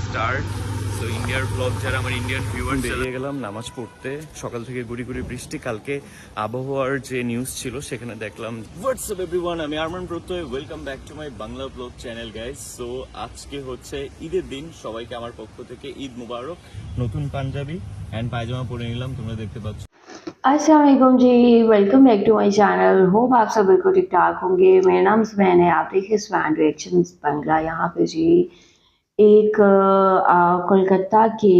Start. So ইন্ডিয়ার blog যারা আমার ইন্ডিয়ান ভিউয়ার্স, বেরিয়ে গেলাম নামাজ পড়তে। সকাল থেকে গুড়ি গুড়ি বৃষ্টি। কালকে আবহাওয়ার যে নিউজ ছিল সেখানে দেখলাম। হোয়াটসঅ্যাপ এভরিওয়ান, আমি আরমান প্রত্যয়, welcome back to my Bangla blog channel guys. So আজকে হচ্ছে ঈদের দিন, সবাইকে আমার পক্ষ থেকে ঈদ মুবারক। নতুন পাঞ্জাবি অ্যান্ড পায়জামা পরে নিলাম, তোমরা দেখতে পাচ্ছ। अस्सलाम वालेकुम जी, welcome back to my channel. Hope आप सब बिल्कुल ठीक ठाक होंगे। मेरा नाम सुबैन है, आप देखिए सुबैन रिएक्शंस बंगला। यहाँ पे जी एक कोलकाता के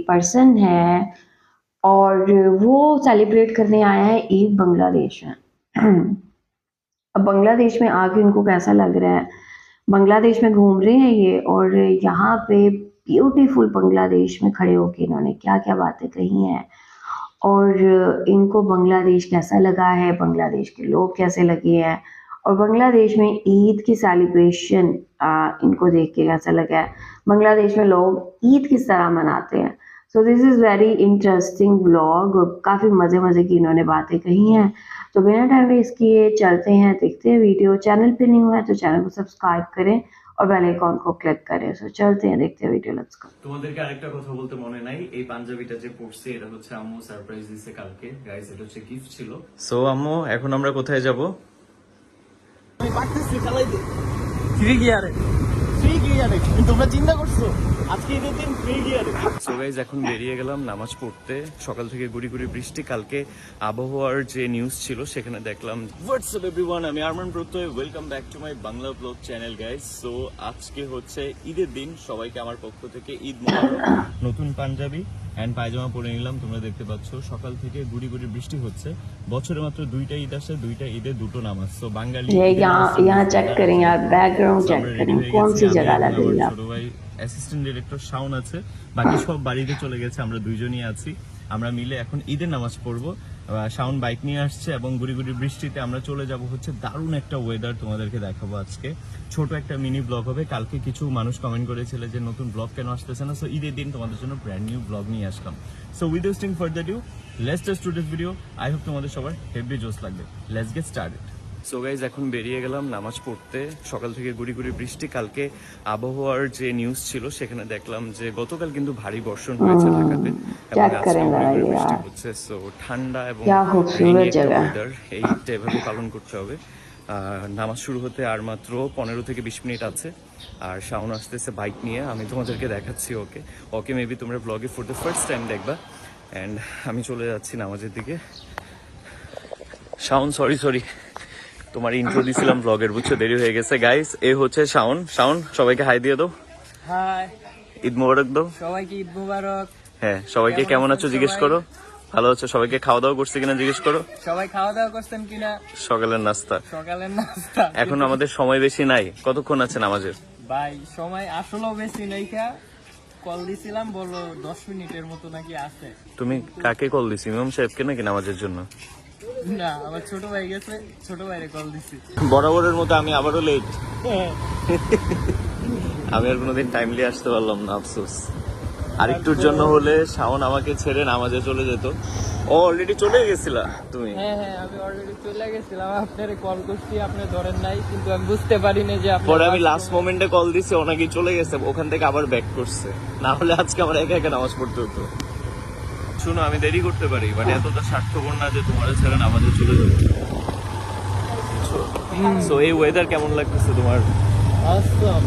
पर्सन है और वो सेलिब्रेट करने आया है ईद बांग्लादेश में। अब बांग्लादेश में आके उनको कैसा लग रहा है, बांग्लादेश में घूम रहे हैं ये, और यहाँ पे ब्यूटीफुल बांग्लादेश में खड़े होके इन्होंने क्या क्या बातें कही हैं और इनको बांग्लादेश कैसा लगा है, बांग्लादेश के लोग कैसे लगे हैं, और बांग्लादेश में ईद की सेलिब्रेशन इनको देख के कैसा लगा है, बांग्लादेश में लोग ईद किस तरह मनाते हैं। So this is very interesting vlog और काफ़ी मज़े मज़े की इन्होंने बातें कही हैं। तो बिना टाइम वेस्ट किए चलते हैं, देखते हैं वीडियो। चैनल पे नहीं हुआ है तो चैनल को सब्सक्राइब करें और बेल आइकन को क्लिक करें। सो चलते हैं, देखते हैं वीडियो, लेट्स गो। তোমাদেরকে আরেকটা কথা বলতে মনে নাই, এই পাঞ্জাবিটা যে পরছি এটা হচ্ছে আম্মু সারপ্রাইজ দিয়েছে কালকে গাইস। এটা হচ্ছে গিফট ছিল। সো আম্মু, এখন আমরা কোথায় যাব? আমি পারতেছি চালাইতে। ফ্রি গিয়ারে, ফ্রি গিয়ারে তোমরা চিন্তা করছো আজকে ঈদের দিন ফ্রি গিয়ারে। সো গাইস, এখন বেরিয়ে গেলাম নামাজ পড়তে। সকাল থেকে গুড়ি গুড়ি বৃষ্টি। কালকে আবহাওয়ার যে নিউজ ছিল সেখানে দেখলাম। হোয়াটসঅ্যাপ এভরিওয়ান, আমি আরমান প্রত্যয়, welcome back to my Bangla blog channel guys. So আজকে হচ্ছে ঈদের দিন, সবাইকে আমার পক্ষ থেকে ঈদ মুবারক। নতুন পাঞ্জাবি অ্যান্ড পায়জামা পরে নিলাম, তোমরা দেখতে পাচ্ছ। সকাল থেকে গুড়ি গুড়ি বৃষ্টি হচ্ছে। বছরে মাত্র দুইটা ঈদ আসে, দুইটা ঈদে দুটো নামাজ। সো বাঙালি यहाँ चेक करें यार, बैकग्राउंड चेक करें कौन सी जगह लग रही है। ছোট ভাই অ্যাসিস্ট্যান্ট ডিরেক্টর শাওন আছে, বাকি সব বাড়িতে চলে গেছে, আমরা দুইজনই আছি। আমরা মিলে এখন ঈদের নামাজ পড়বো। শাওন বাইক নিয়ে আসছে এবং গুড়ি গুড়ি বৃষ্টিতে আমরা চলে যাব হচ্ছে দারুণ একটা ওয়েদার তোমাদেরকে দেখাবো আজকে। ছোট একটা মিনি ব্লগ হবে। কালকে কিছু মানুষ কমেন্ট করেছিল যে নতুন ব্লগ কেন আসতেছে না। সো ঈদের দিন তোমাদের জন্য ব্র্যান্ড নিউ ব্লগ নিয়ে আসলাম। So without wasting further do, let's just do this video. I hope তোমাদের সবার হেভি জোশ লাগবে। Let's get started. So guys, এখন বেরিয়ে গেলাম নামাজ পড়তে। সকাল থেকে গুড়ি গুড়ি বৃষ্টি। কালকে আবহাওয়ার যে নিউজ ছিল সেখানে দেখলাম যে গতকাল কিন্তু ভারী বর্ষণ হয়েছে ঢাকাতে এবং আজকে বৃষ্টি হচ্ছে। সো ঠান্ডা এবং ওয়েদার, এইটা এভাবে পালন করতে হবে। নামাজ শুরু হতে আর মাত্র 15 থেকে 20 মিনিট আছে। আর শাওন আসতেছে বাইক নিয়ে, আমি তোমাদেরকে দেখাচ্ছি ওকে। ওকে মেবি তোমরা ব্লগে ফর দ্য ফার্স্ট টাইম দেখবা। অ্যান্ড আমি চলে যাচ্ছি নামাজের দিকে। শাওন, সরি তোমার ইন্ট্রো দিছিলাম ব্লগের, বুঝছো, দেরি হয়ে গেছে গাইস। এ হচ্ছে শাওন। শাওন, সবাইকে হাই দিয়ে দাও। হাই, ঈদ মোবারক দাও সবাইকে ঈদ মুবারক। হ্যাঁ, সবাইকে কেমন আছো জিজ্ঞেস করো। ভালো আছো? সবাইকে খাওয়া দাওয়া করছে কিনা জিজ্ঞেস করো। সবাই খাওয়া দাওয়া করছেন কিনা? সকালের নাস্তা। সকালের নাস্তা। এখন আমাদের সময় বেশি নাই, কতক্ষণ আছে নামাজের? ভাই সময় আসলেও বেশি নাই। কল দিছিলাম, বলো 10 মিনিটের মতো নাকি আছে। তুমি কাকে কল দিছি? ইমাম সাহেবকে নাকি নামাজের জন্য? না, আমার ছোট ভাই গেছে, ছোট ভাইরে কল দিছি। বরাবরের মতো আমি আবারও লেট। আমি আর কোনোদিন টাইমলি আসতে পারলাম না, আফসোস। আরেকটুর জন্য হলে শাওন আমাকে ছেড়ে নামাজে চলে যেত। ও অলরেডি চলে গেছিলা তুমি? হ্যাঁ, আমি অলরেডি চলে গেছিলাম। আপনারে কল করছি, আপনি ধরেন নাই, কিন্তু আমি বুঝতে পারিনি যে আপনি। পরে আমি লাস্ট মোমেন্টে কল দিছি, ও নাকি চলে গেছে, ওখান থেকে আবার ব্যাক করছে। না হলে আজকে আমার একা একা নামাজ পড়তে হতো। শুনো, আমি দেরি করতে পারি, বাট এতটা স্বার্থপর না যে তোমার ছেড়ে নামাজে চলে যাবো। সো এই ওয়েদার কেমন লাগতেছে তোমার? আসসালাম।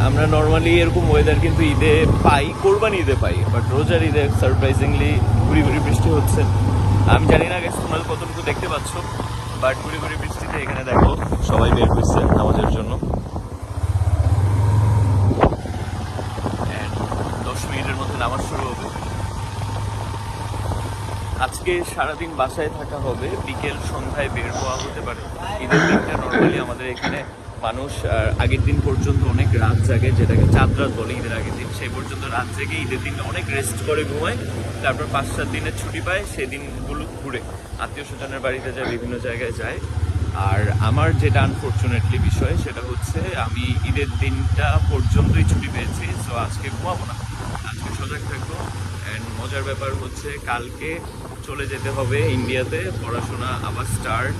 আমরা নর্মালি এরকম ওয়েদার কিন্তু ঈদে পাই, কোরবানি ঈদে পাই, বাট রোজার ঈদে সারপ্রাইজিংলি গুড়ি গুড়ি বৃষ্টি হচ্ছে। আমি জানি না গাইস তোমরা কতটুকু দেখতে পাচ্ছ, বাট গুড়ি গুড়ি বৃষ্টিতে এখানে দেখো সবাই বের হয়েছে নামাজের জন্য। 10 মিনিটের মধ্যে নামাজ শুরু হবে। আজকে সারাদিন বাসায় থাকা হবে, বিকেল সন্ধ্যায় বের হওয়া হতে পারে। ঈদের দিনটা নর্মালি আমাদের এখানে মানুষ আগের দিন পর্যন্ত অনেক রাত জাগে, যেটাকে চাঁদ রাত বলে। ঈদের আগের দিন সেই পর্যন্ত রাত জেগে ঈদের দিন অনেক রেস্ট করে ঘুমায়, তারপর 5-7 দিনের ছুটি পায়, সেই দিনগুলো ঘুরে আত্মীয় স্বজনের বাড়িতে যায়, বিভিন্ন জায়গায় যায়। আর আমার যেটা আনফর্চুনেটলি বিষয় সেটা হচ্ছে আমি ঈদের দিনটা পর্যন্তই ছুটি পেয়েছি। সো আজকে ঘুমাবো না, আজকে সজাগ থাকবো। অ্যান্ড মজার ব্যাপার হচ্ছে কালকে চলে যেতে হবে ইন্ডিয়াতে, পড়াশোনা আবার স্টার্ট।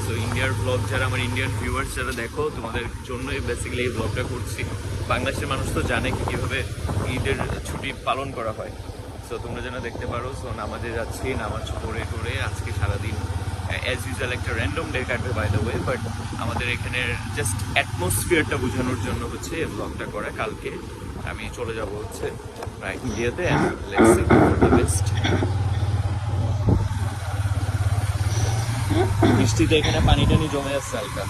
সো ইন্ডিয়ার ব্লগ যারা আমার ইন্ডিয়ান ভিউয়ার্স যারা দেখো, তোমাদের জন্যই বেসিক্যালি এই ব্লগটা করছি। বাংলাদেশের মানুষ তো জানে কিভাবে ঈদের ছুটি পালন করা হয়। সো তোমরা যেন দেখতে পারো। সো নামাজে যাচ্ছি, নামাজ পড়ে টরে আজকে সারাদিন অ্যাজ ইউজুয়াল একটা র্যান্ডম ডে কাটবে বাই দ্য ওয়ে, বাট আমাদের এখানের জাস্ট অ্যাটমসফিয়ারটা বোঝানোর জন্য হচ্ছে এই ব্লগটা করা। কালকে আমি চলে যাব হচ্ছে ইন্ডিয়াতে, লেটস সি দ্য বেস্ট। বৃষ্টিতে এখানে পানি টানি জমে যাচ্ছে হালকা।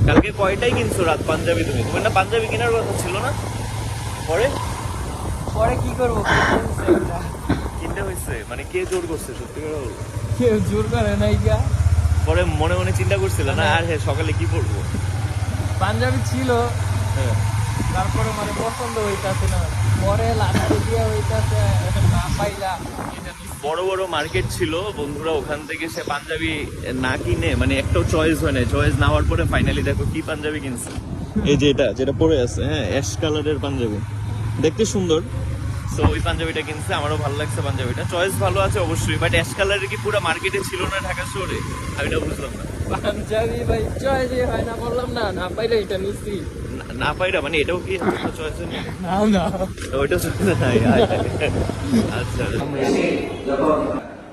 কালকে কয়টাই কিনছো রাত পাঞ্জাবি? তুমি তোমার না পাঞ্জাবি কেনার কথা ছিল না? পরে পরে কি করবো, কিনতে হয়েছে মানে কে জোর করছে? সত্যি করে বলো। কেউ জোর করে নাই গা। পরে মনে মনে চিন্তা করছিল না আর হ্যাঁ সকালে কি পরবো? পাঞ্জাবি ছিল, হ্যাঁ তারপরে মানে পছন্দ হইতাছে না, পরে লাস্টে দিয়ে হইতাছে না পাইলা। বড় বড় মার্কেট ছিল বন্ধুরা, ওখান থেকে সে পাঞ্জাবি না কিনে মানে একটাও চয়েস হয় না। চয়েস না হওয়ার পরে ফাইনালি দেখো কি পাঞ্জাবি কিনছে। এই যে যেটা পরে আছে, হ্যাঁ অ্যাশ কালারের পাঞ্জাবি, দেখতে সুন্দর। সো ওই পাঞ্জাবিটা কিনছে, আমারও ভালো লাগছে পাঞ্জাবিটা। চয়েস ভালো আছে অবশ্যই, বাট অ্যাশ কালারের কি পুরো মার্কেটে ছিল না ঢাকা শহরে? আমি এটা বুঝলাম না। পাঞ্জাবি ভাই চয়েস হয় না, বললাম না, না পাইলে এটা নিচ্ছি। না পাইরা মানে এটাও কি চয়েস নেই? না ওইটা চয়েস নাই। আচ্ছা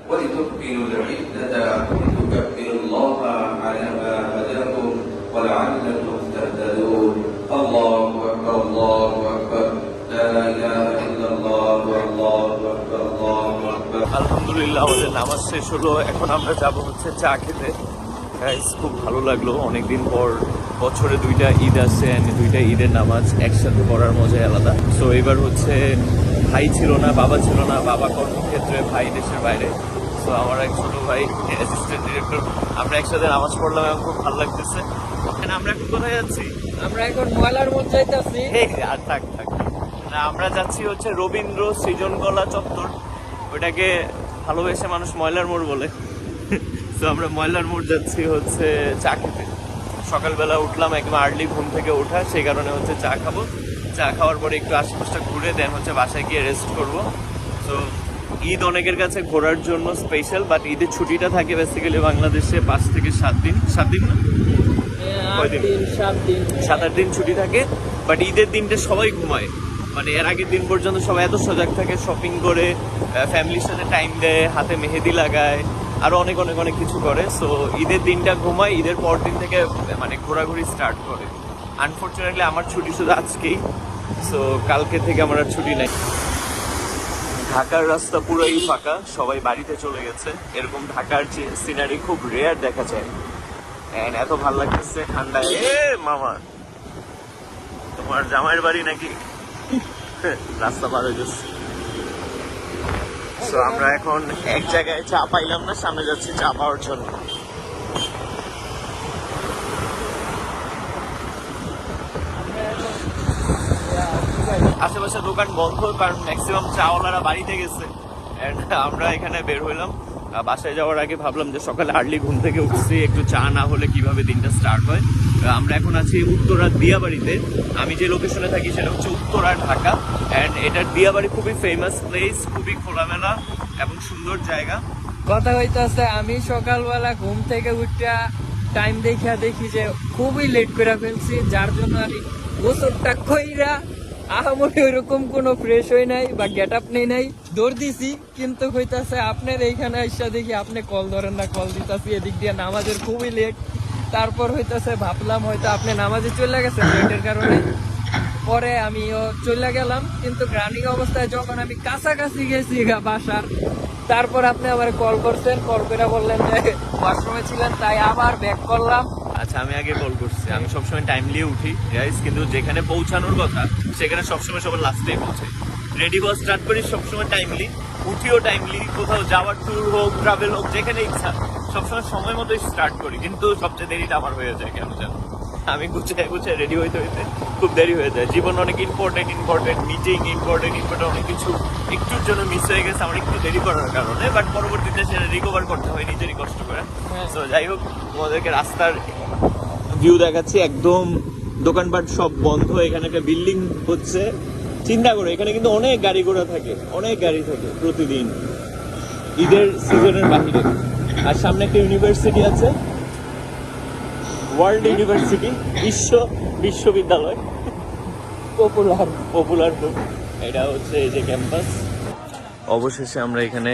ولتكملوا العدة ولتكبروا الله على ما هداكم ولعلكم تهتدون. الله أكبر الله أكبر لا إله إلا الله والله أكبر الله أكبر. আলহামদুলিল্লাহ আমাদের নামাজ শেষ হলো, এখন আমরা যাব হচ্ছে চা খেতে। গাইস খুব ভালো লাগলো, অনেকদিন পর বছরে দুইটা ঈদ আসে, দুইটা ঈদের নামাজ একসাথে পড়ার মজাই আলাদা। সো এবার হচ্ছে ভাই ছিল না, বাবা ছিল না, বাবা কর্মক্ষেত্রে, ভাই দেশের বাইরে। সো আমার এক ছোট ভাই অ্যাসিস্ট্যান্ট ডিরেক্টর, আমরা একসাথে নামাজ পড়লাম এবং খুব ভালো লাগতেছে। আমরা এখন কোথায় যাচ্ছি? আমরা এখন ময়লার মধ্যে যাইতাছি। আর থাক না, আমরা যাচ্ছি হচ্ছে রবীন্দ্র সৃজনকলা চত্বর, ওইটাকে ভালোবেসে মানুষ ময়লার মোড় বলে। তো আমরা ময়লার মোড় যাচ্ছি হচ্ছে চা খেতে। সকালবেলা উঠলাম একদম আর্লি, ঘুম থেকে ওঠা, সেই কারণে হচ্ছে চা খাবো। চা খাওয়ার পরে একটু আশেপাশটা ঘুরে দেন হচ্ছে বাসায় গিয়ে রেস্ট করবো। তো ঈদ অনেকের কাছে ঘোরার জন্য স্পেশাল, বাট ঈদের ছুটিটা থাকে বেসিক্যালি বাংলাদেশে 5 থেকে 7 দিন। 7 দিন না, 7-8 দিন ছুটি থাকে। বাট ঈদের দিনটা সবাই ঘুমায়, মানে এর আগের দিন পর্যন্ত সবাই এত সজাগ থাকে, শপিং করে, ফ্যামিলির সাথে টাইম দেয়, হাতে মেহেদি লাগায়, আরো অনেক অনেক অনেক কিছু করে। সো ঈদের দিনটা ঘুমায়, ঈদের পর দিন থেকে মানে ঘোরাঘুরি স্টার্ট করে। আনফর্চুনেটলি আমার ছুটি শুধু আজকেই, সো কালকে থেকে আমার আর ছুটি নেই। ঢাকার রাস্তা পুরোই ফাঁকা, সবাই বাড়িতে চলে গেছে। এরকম ঢাকার যে সিনারি খুব রেয়ার দেখা যায়, এন্ড এত ভালো লাগতেছে ঠান্ডায়। মামা তোমার জামাইয়ের বাড়ি নাকি? রাস্তা পার হয়ে যাচ্ছে। তো আমরা এখন এক জায়গায় চা পাইলাম না, সামনে যাচ্ছি চা পাওয়ার জন্য। আশেপাশে দোকান বন্ধ, কারণ ম্যাক্সিমাম চাওয়ালারা বাড়িতে গেছে। আমরা এখানে বের হইলাম। বাসায় যাওয়ার আগে ভাবলাম যে সকালে আর্লি ঘুম থেকে উঠছি, একটু চা না হলে কিভাবে দিনটা স্টার্ট হয়। আমরা এখন আছি উত্তরার দিয়াবাড়িতে। আমি যে লোকেশনে থাকি সেটা হচ্ছে উত্তরা ঢাকা, অ্যান্ড এটার দিয়াবাড়ি খুবই ফেমাস প্লেস, খুবই খোলামেলা এবং সুন্দর জায়গা। কথা হইতাছে আমি সকালবেলা ঘুম থেকে উঠা টাইম দেখিয়া দেখি যে খুবই লেট করে ফেলছি, যার জন্য আমি গোসলটা কইরা আহামরি ওইরকম কোনো ফ্রেশ হই নাই বা গেট আপ নেই নাই, দৌড় দিছি। কিন্তু হইতাছে আপনার এইখানে আইসা দেখি আপনি কল ধরেন না, কল দিতাছি এদিক দিয়ে নামাজের খুবই লেট। তারপর হইতাছে ভাবলাম হয়তো আপনি নামাজে চলে গেছেন লেটের কারণে, পরে আমিও চলে গেলাম। কিন্তু রানিং অবস্থায় যখন আমি কাছাকাছি গেছি বাসার, তারপর আপনি আবার কল করছেন, কল করে বললেন যে ওয়াশরুমে ছিলেন, তাই আবার ব্যাক করলাম। আচ্ছা আমি আগে কল করছি, আমি সবসময় টাইমলি উঠি গাইস, কিন্তু যেখানে পৌঁছানোর কথা সেখানে সবসময় সবার লাস্টেই পৌঁছে। রেডি হওয়া স্টার্ট করি সবসময় টাইমলি, উঠিও টাইমলি। কোথাও যাওয়ার ট্যুর হোক, ট্রাভেল হোক, যেখানে ইচ্ছা সবসময় সময় মতোই স্টার্ট করি, কিন্তু সবচেয়ে দেরিটা আমার হয়ে যায় কেন জানো? আমি গুছিয়ে রেডি হইতে খুব দেরি হয়ে যায়। জীবন অনেক ইম্পর্টেন্ট, মিটিং ইম্পর্টেন্ট অনেক কিছু একটুর জন্য মিস হয়ে গেছে আমার একটু দেরি করার কারণে, বাট পরবর্তীতে সেটা রিকভার করতে হয় নিজেরই কষ্ট করে। তো যাই হোক, তোমাদেরকে রাস্তার ভিউ দেখাচ্ছি, একদম দোকানপাট সব বন্ধ, এখানে একটা বিল্ডিং হচ্ছে। চিন্তা করো, এখানে কিন্তু অনেক গাড়ি ঘোড়া থাকে, অনেক গাড়ি থাকে প্রতিদিন ঈদের সিজনের বাহিরে। আর সামনে একটা ইউনিভার্সিটি আছে, ওয়ার্ল্ড ইউনিভার্সিটি, বিশ্ববিদ্যালয়, পপুলার ফুড। এটা হচ্ছে এই যে ক্যাম্পাস। অবশেষে আমরা এখানে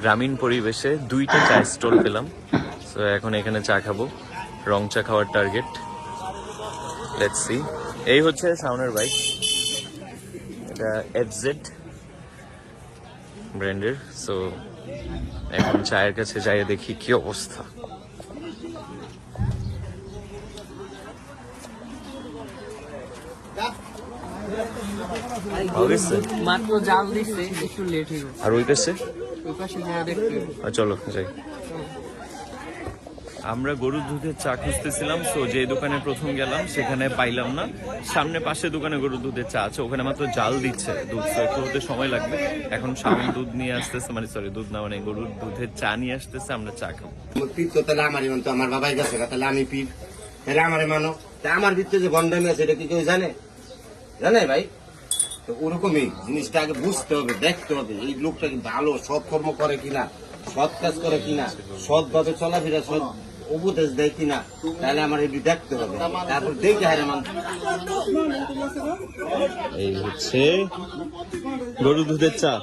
গ্রামীণ পরিবেশে 2টা চায়ের স্টল পেলাম। সো এখন এখানে চা খাবো, রং চা খাওয়ার টার্গেট। Let's see. এই হচ্ছে শাওনের বাইক, এটা FZ ব্র্যান্ডের। সো এখন চায়ের কাছে যাই, দেখি কি অবস্থা। মাত্র জাল দিচ্ছে, একটু লেট হয়ে গেছে। আর ওই পাশে ওই পাশে যাওয়া দেখতে হবে। চলো যাই। আমরা গরুর দুধের চা খুঁজতেছিলাম, সো যে দোকানে প্রথম গেলাম সেখানে পাইলাম না। সামনে পাশে দোকানে গরুর দুধের চা আছে, ওখানে মাত্র জাল দিচ্ছে দুধ, তো একটু হতে সময় লাগবে। এখন শাওন দুধ নিয়ে আসতেছে, মানে সরি দুধ না, মানে গরুর দুধের চা নিয়ে আসতেছে, আমরা চা খাবো। পীর তো তাহলে আমারই মানতো, আমার বাবাই গেছে তাহলে আমি পীর, তাহলে আমারে মানো। তা আমার ভিতরে যে গন্ডামি আছে এটা কি কেউ জানে? জানে ভাই? তো ওরকমই জিনিসটা আগে বুঝতে হবে, দেখতে হবে এই লোকটা কি ভালো সৎ কর্ম করে কিনা, সৎ কাজ করে কিনা, সৎ ভাবে চলাফেরা, সৎ উপদেশ দেয় কিনা, তাহলে আমার এটি দেখতে হবে। তারপর দেখে হারে মান। এই হচ্ছে গরুর দুধের চা।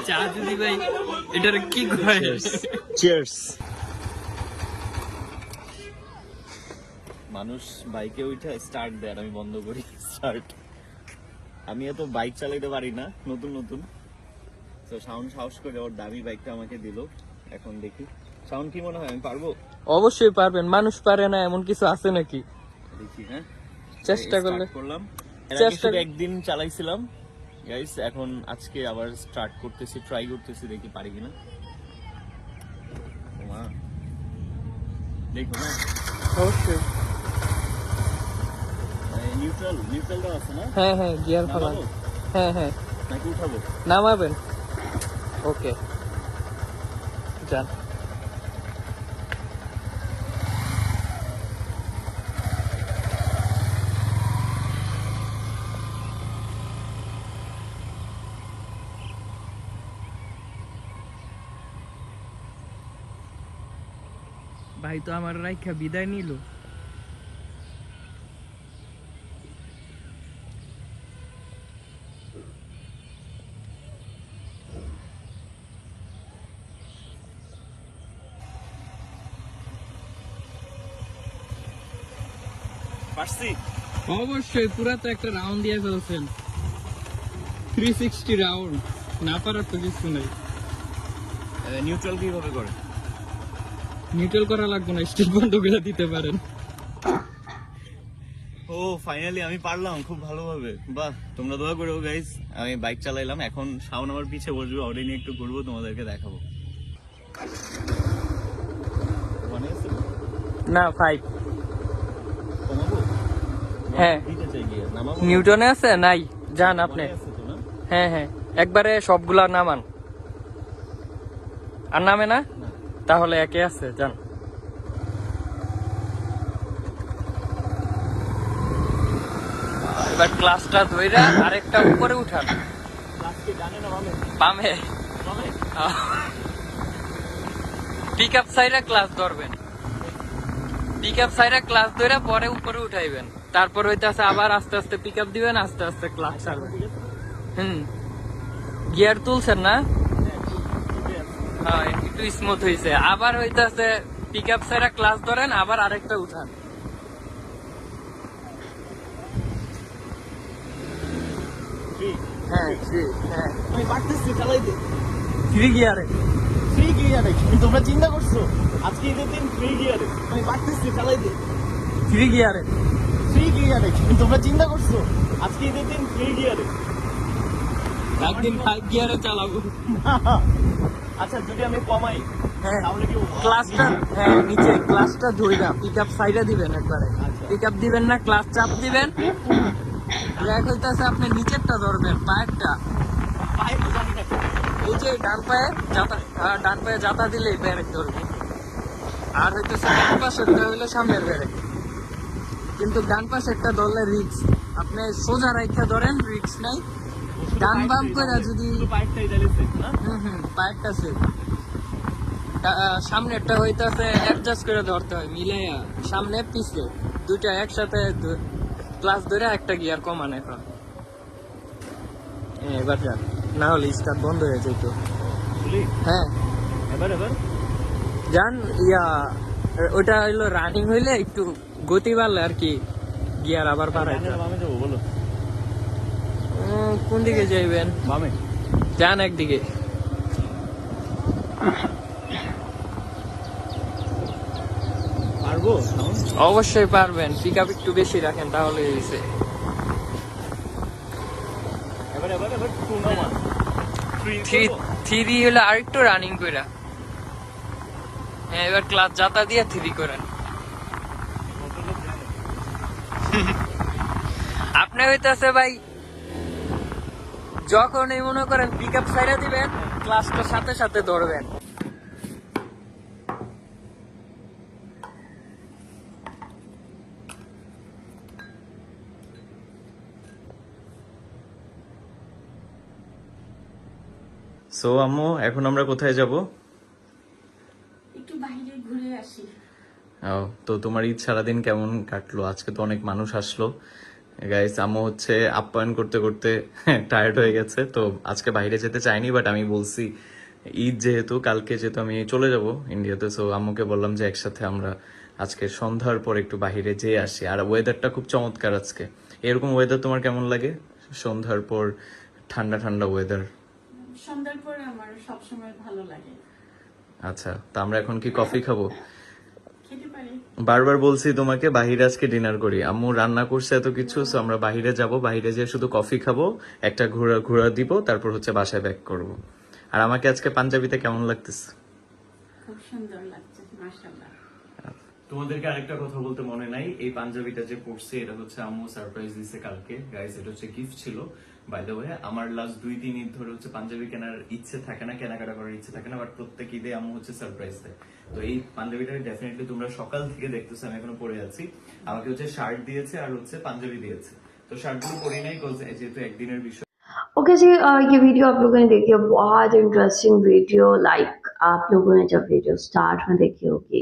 চা যদি ভাই এটার কি করে? চিয়ার্স। মানুষ বাইকে উঠে স্টার্ট দেয়, আমি বন্ধ করি স্টার্ট। আমি এত বাইক চালাইতে পারি না, নতুন তো শাওন সাহস করে ওর দামি বাইকটা আমাকে দিল। এখন দেখি শাওন কি মনে হয় আমি পারবো? অবশ্যই পারবেন, মানুষ পারে না এমন কিছু আছে নাকি? দেখি। হ্যাঁ, চেষ্টা করলে। করলাম, চেষ্টা একদিন চালাইছিলাম গাইস, এখন আজকে আবার স্টার্ট করতেছি, ট্রাই করতেছি, দেখি পারি কিনা। ওমা, দেখো না, অবশ্যই। নিউট্রাল দাও আছে না? হ্যাঁ গিয়ার ফেলান। নামাবো? হ্যাঁ নাকি উঠাবো? নামাবেন। ওকে যান। ভাই তো আমার রাইখা বিদায় নিল। পারছি। অবশ্যই, পুরা তো একটা রাউন্ড দিয়ে ফেলছেন, 360 রাউন্ড। না পারার তো কিছু নেই। নিউট্রাল কিভাবে করে? নিউট্রাল করা লাগবে না, স্টিক বন্ধ করে দিতে পারেন। ও ফাইনালি আমি পারলাম খুব ভালোভাবে। বাহ, তোমরা দোয়া করো গাইস। আমি বাইক চালাইলাম, এখন শাওন আমার পিছে বসবে, ওরে নিয়ে একটু ঘুরবো, তোমাদেরকে দেখাবো। না 5 কমাবো? হ্যাঁ। দিতে চাই গিয়ে, নামাবো? নিউটনে আছে নাই? যান আপনি। মনে আছে তো না? হ্যাঁ একবারে সবগুলা নামান। আর নামে না? তাহলে একে আছে, যান। এবার ক্লাসটা ধইরা আরেকটা উপরে উঠান। লাস্টে ডানে না বামে? বামে। বামে? পিক আপ সাইডে ক্লাস ধরবেন, পিক আপ সাইডে ক্লাস ধরে পরে উপরে উঠাইবেন। তারপর হইতাছে আবার আস্তে আস্তে পিক আপ দিবেন, আস্তে আস্তে ক্লাস ছাড়বেন। গিয়ার তুলছেন না? হ্যাঁ, একটু স্মুথ হয়েছে। আবার হইতাছে পিক আপ সাইডে ক্লাস ধরেন, আবার আরেকটা উঠান। হ্যাঁ আমি পারতেছি চালাইতে। 3 গিয়ারে। 3 গিয়ারে? তোমরা চিন্তা করছো আজকে ঈদের দিন 3 গিয়ারে? আমি পারতেছি চালাইতে। 3 গিয়ারে। 3 গিয়ারে? তোমরা চিন্তা করছো আজকে ঈদের দিন 3 গিয়ারে? একদিন 5 গিয়ারে চালাবো। আচ্ছা, যদি আমি কমাই হ্যাঁ, তাহলে কি ক্লাসটা, হ্যাঁ নিচে ক্লাসটা ধইরা পিক আপ সাইডে দিবেন একবারে। পিক আপ দিবেন না, ক্লাস চাপ দিবেন। ব্রেক হইতাছে আপনি নিচেরটা ধরবেন, পায়েরটা। পায়ে তো জানি না। এই যে ডান পায়ে জাতা দিলেই ব্রেক ধরবে। আর হইতেছে ডান পাশেরটা হইলো সামনের ব্রেক। কিন্তু ডান পাশেরটা ধরলে রিস্ক, আপনি সোজা রাইখা ধরেন, রিস্ক নাই। ডান বাম করে যদি পায়েরটাই চালিয়েছে না? পায়েরটা সেফ। সামনেরটা হইতাছে অ্যাডজাস্ট করে ধরতে হয় মিলাইয়া, সামনে পিছে দুইটা একসাথে ক্লাস ধরে একটা গিয়ার কমান এখন। এবার যান, না হলে স্টার্ট বন্ধ হয়ে যেত। বুঝলি? হ্যাঁ এবার যান, ওটা হইলো রানিং হইলে একটু গতি বাড়লে আর কি গিয়ার আবার বাড়াই। বামে যাবো বলো? কোন দিকে যাইবেন? বামে যান একদিকে। পারবো? অবশ্যই পারবেন, পিক আপ একটু বেশি রাখেন তাহলে হয়েছে। এবার টু না ওয়ান থ্রি হলে আর একটু রানিং কইরা। হ্যাঁ এবার ক্লাস যাতা দিয়ে থ্রি করেন। আপনি হইতেছে ভাই যখন এই মনে করেন পিক আপ সাইডে দিবেন, ক্লাসটা সাথে সাথে ধরবেন। সো আম্মু, এখন আমরা কোথায় যাব? একটু বাইরে ঘুরে আসি। ও, তো তোমার ঈদ সারাদিন কেমন কাটলো? আজকে তো অনেক মানুষ আসলো গাইস। আম্মু হচ্ছে আপ্যায়ন করতে করতে টায়ার্ড হয়ে গেছে, তো আজকে বাইরে যেতে চাইনি, বাট আমি বলছি ঈদ যেহেতু, কালকে যেহেতু আমি চলে যাব ইন্ডিয়াতে, সো আম্মুকে বললাম যে একসাথে আমরা আজকে সন্ধ্যার পর একটু বাইরে যেয়ে আসি। আর ওয়েদারটা খুব চমৎকার আজকে। এরকম ওয়েদার তোমার কেমন লাগে? সন্ধ্যার পর ঠান্ডা ঠান্ডা ওয়েদার। সন্ধ্যার পরে আমার সবসময় ভালো লাগে। আচ্ছা, তো আমরা এখন কি কফি খাবো? খেতে পারি। বারবার বলছি তোমাকে বাহিরে আজকে ডিনার করি, আম্মু রান্না করছে এত কিছু, সো আমরা বাহিরে যাব, বাহিরে যেয়ে শুধু কফি খাবো, একটা ঘোরা দিব, তারপর হচ্ছে বাসায় ব্যাক করব। আর আমাকে আজকে পাঞ্জাবিতে কেমন লাগতেছে? খুব সুন্দর লাগছে, মাশাআল্লাহ। তোমাদেরকে আরেকটা কথা বলতে মনে নাই, এই পাঞ্জাবিটা যে পরছে এটা হচ্ছে আম্মু সারপ্রাইজ দিছে কালকে গাইস। এটা হচ্ছে গিফট ছিল। বাই দ্য ওয়ে, আমার লাস্ট 2-3 ঈদ ধরে হচ্ছে পাঞ্জাবি কেনার ইচ্ছে থাকে না, কেনাকাটা করার ইচ্ছে থাকে না, বাট প্রত্যেক ঈদে আম্মু হচ্ছে সারপ্রাইজ দেয়। তো এই পাঞ্জাবিটা ডেফিনেটলি তোমরা সকাল থেকে দেখতেছো আমি এখনো পরে আছি। আমাকে হচ্ছে শার্ট দিয়েছে আর হচ্ছে পাঞ্জাবি দিয়েছে। তো শার্টগুলো পরি নাই যেহেতু একদিনের বিষয়। ओके जी, ये वीडियो आप लोगों ने देखी है, बहुत इंटरेस्टिंग वीडियो। लाइक आप लोगों ने जब वीडियो स्टार्ट में देखी होगी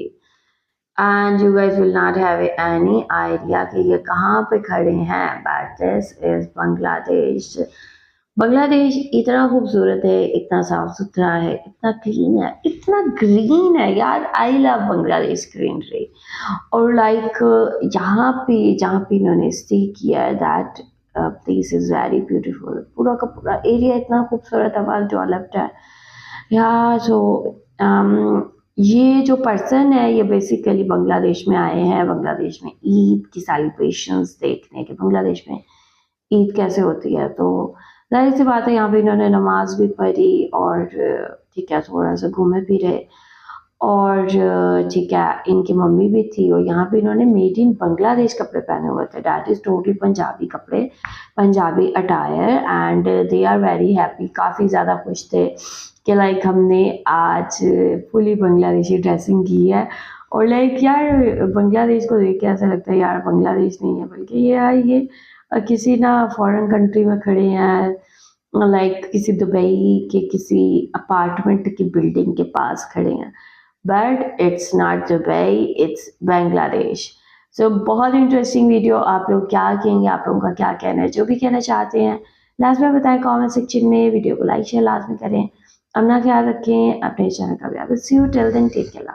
and you guys will not have any idea कि ये कहाँ पे खड़े हैं, but this is Bangladesh. Bangladesh इतना खूबसूरत है, इतना साफ सुथरा है, इतना क्लीन है, इतना ग्रीन है यार। I love Bangladesh greenery. और लाइक यहाँ पे जहाँ पे इन्होंने स्टे किया है, that place is very beautiful. पूरा का पूरा एरिया इतना खूबसूरत है, वेल डेवलप्ड है। या सो ये जो पर्सन है ये बेसिकली बांग्लादेश में आए हैं, बांग्लादेश में ईद की सेलिब्रेशंस देखने के, बांग्लादेश में ईद कैसे होती है। तो जाहिर सी बात है यहाँ पे इन्होंने नमाज भी पढ़ी और ठीक है थोड़ा सा घूमे फिरे, और ठीक है इनकी मम्मी भी थी, और यहाँ पे इन्होंने मेड इन बांग्लादेश कपड़े पहने हुए थे। डैट इज़ टोटली पंजाबी कपड़े, Punjabi attire, and they are very happy. काफ़ी ज़्यादा खुश थे कि लाइक हमने आज फुली बांग्लादेशी ड्रेसिंग की है। और लाइक यार बांग्लादेश को देख के ऐसा लगता है यार बांग्लादेश नहीं है, बल्कि ये किसी ना फॉरेन कंट्री में खड़े हैं, लाइक किसी दुबई के किसी अपार्टमेंट की बिल्डिंग के पास खड़े हैं। But it's not Dubai, it's Bangladesh. So बहुत इंटरेस्टिंग वीडियो। आप लोग क्या कहेंगे, आप लोगों का क्या कहना है? जो भी कहना चाहते हैं लास्ट में बताएं कमेंट सेक्शन में। वीडियो को लाइक शेयर लाजमी करें। अपना ख्याल रखें, अपने चैनल का भी। See you till then, take care.